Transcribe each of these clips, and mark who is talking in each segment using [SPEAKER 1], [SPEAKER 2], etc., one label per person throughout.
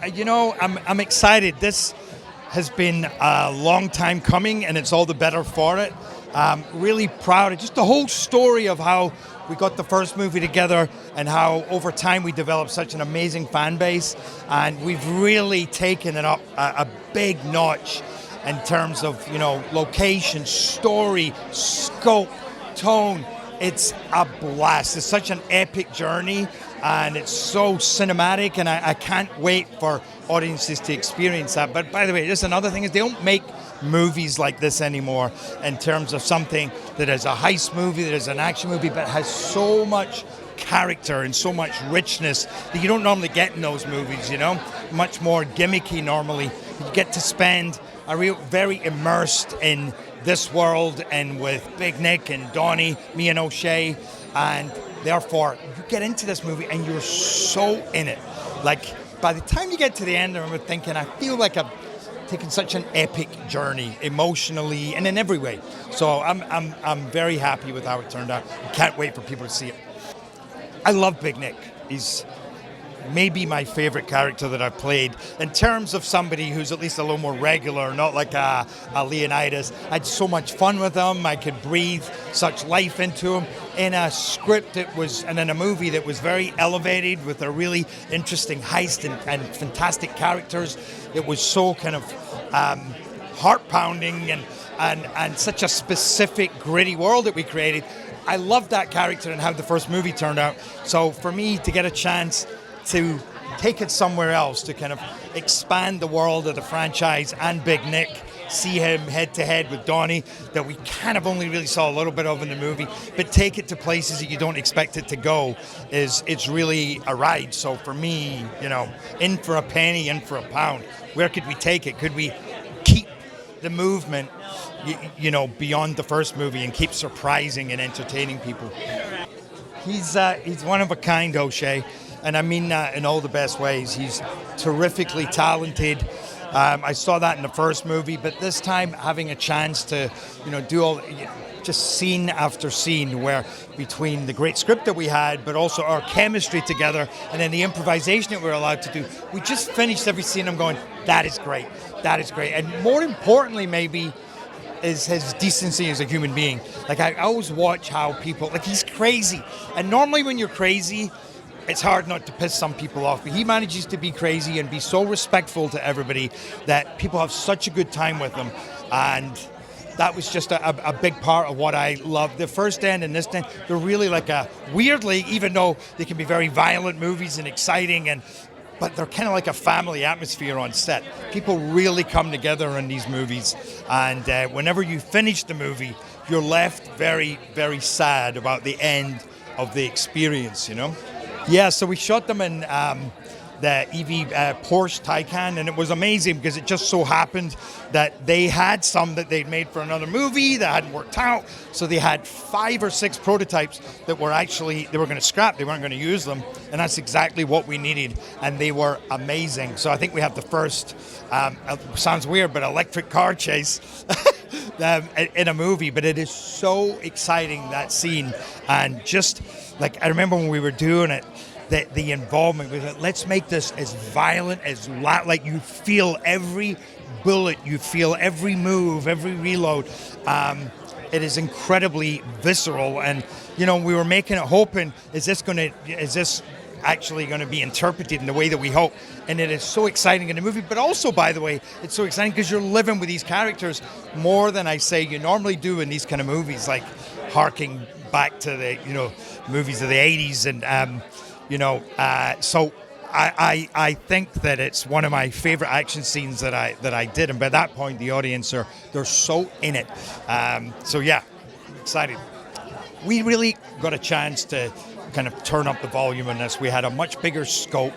[SPEAKER 1] I'm excited. This has been a long time coming, and it's all the better for it. Really proud of just the whole story of how we got the first movie together and how over time we developed such an amazing fan base, and we've really taken it up a big notch in terms of location, story, scope, tone. It's a blast. It's such an epic journey, and it's so cinematic, and I can't wait for audiences to experience that. But by the way, just another thing is they don't make movies like this anymore in terms of something that is a heist movie, that is an action movie, but has so much character and so much richness that you don't normally get in those movies, much more gimmicky normally. You get to spend very immersed in this world and with Big Nick and Donnie, me and O'Shea, and therefore you get into this movie and you're so in it. Like by the time you get to the end, I remember thinking, I feel like I've taken such an epic journey emotionally and in every way. So I'm very happy with how it turned out. I can't wait for people to see it. I love Big Nick. He's maybe my favorite character that I've played in terms of somebody who's at least a little more regular, not like a Leonidas. I had so much fun with him. I could breathe such life into him in a script and in a movie that was very elevated with a really interesting heist and fantastic characters. It was so kind of heart-pounding and such a specific gritty world that we created. I loved that character and how the first movie turned out. So for me to get a chance to take it somewhere else, to kind of expand the world of the franchise and Big Nick, see him head-to-head with Donnie, that we kind of only really saw a little bit of in the movie, but take it to places that you don't expect it to go, it's really a ride. So for me, in for a penny, in for a pound. Where could we take it? Could we keep the movement, beyond the first movie and keep surprising and entertaining people? He's one of a kind, O'Shea. And I mean that in all the best ways. He's terrifically talented. I saw that in the first movie, but this time having a chance to, do just scene after scene, where between the great script that we had, but also our chemistry together, and then the improvisation that we were allowed to do, we just finished every scene. I'm going, that is great. That is great. And more importantly, maybe, is his decency as a human being. Like I always watch how people, he's crazy. And normally when you're crazy, it's hard not to piss some people off, but he manages to be crazy and be so respectful to everybody that people have such a good time with him. And that was just a big part of what I loved. The first Den and this Den, they're really weirdly, even though they can be very violent movies and exciting, but they're kind of like a family atmosphere on set. People really come together in these movies. And whenever you finish the movie, you're left very, very sad about the end of the experience, Yeah, so we shot them in the Porsche Taycan, and it was amazing because it just so happened that they had some that they'd made for another movie that hadn't worked out. So they had 5 or 6 prototypes that were they were going to scrap. They weren't going to use them, and that's exactly what we needed, and they were amazing. So I think we have the first, sounds weird, but electric car chase in a movie, but it is so exciting, that scene. And just I remember when we were doing it, the involvement with it, let's make this as violent as you feel every bullet, you feel every move, every reload. It is incredibly visceral, and we were making it hoping, is this actually going to be interpreted in the way that we hope? And it is so exciting in the movie, but also, by the way, it's so exciting because you're living with these characters more than I say you normally do in these kind of movies, like harking back to the movies of the 80s, and so I think that it's one of my favorite action scenes that I did, and by that point the audience they're so in it. So yeah, excited. We really got a chance to kind of turn up the volume in this. We had a much bigger scope.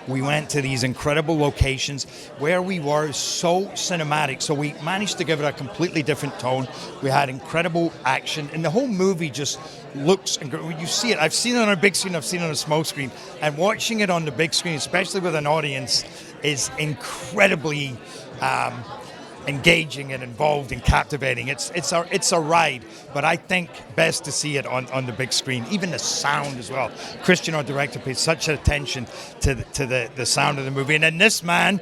[SPEAKER 1] We went to these incredible locations where we were so cinematic. So we managed to give it a completely different tone. We had incredible action, and the whole movie just looks incredible. You see it. I've seen it on a big screen. I've seen it on a small screen. And watching it on the big screen, especially with an audience, is incredibly engaging and involved and captivating. It's a ride, but I think best to see it on the big screen. Even the sound as well. Christian, our director, pays such attention to the sound of the movie. And then this man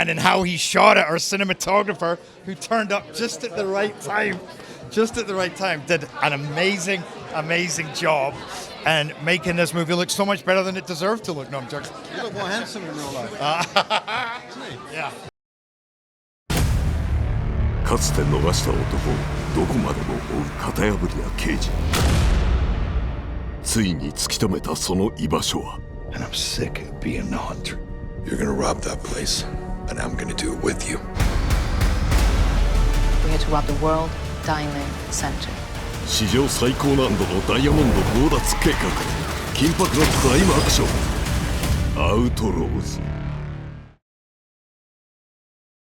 [SPEAKER 1] and how he shot it, our cinematographer, who turned up just at the right time, did an amazing job and making this movie look so much better than it deserved to look. No, I'm joking.
[SPEAKER 2] You look more handsome in real life.
[SPEAKER 1] Yeah.
[SPEAKER 3] かつて逃した男をどこまでも追う型破りな刑事。ついに突き止めたその居場所は。
[SPEAKER 4] And I'm sick of being the hunter. You're gonna rob that place, and I'm gonna do it with you.
[SPEAKER 5] We're here to rob the World Diamond Center.
[SPEAKER 3] 史上最高難度のダイヤモンド強奪計画。緊迫のクライムアクション。アウトローズ。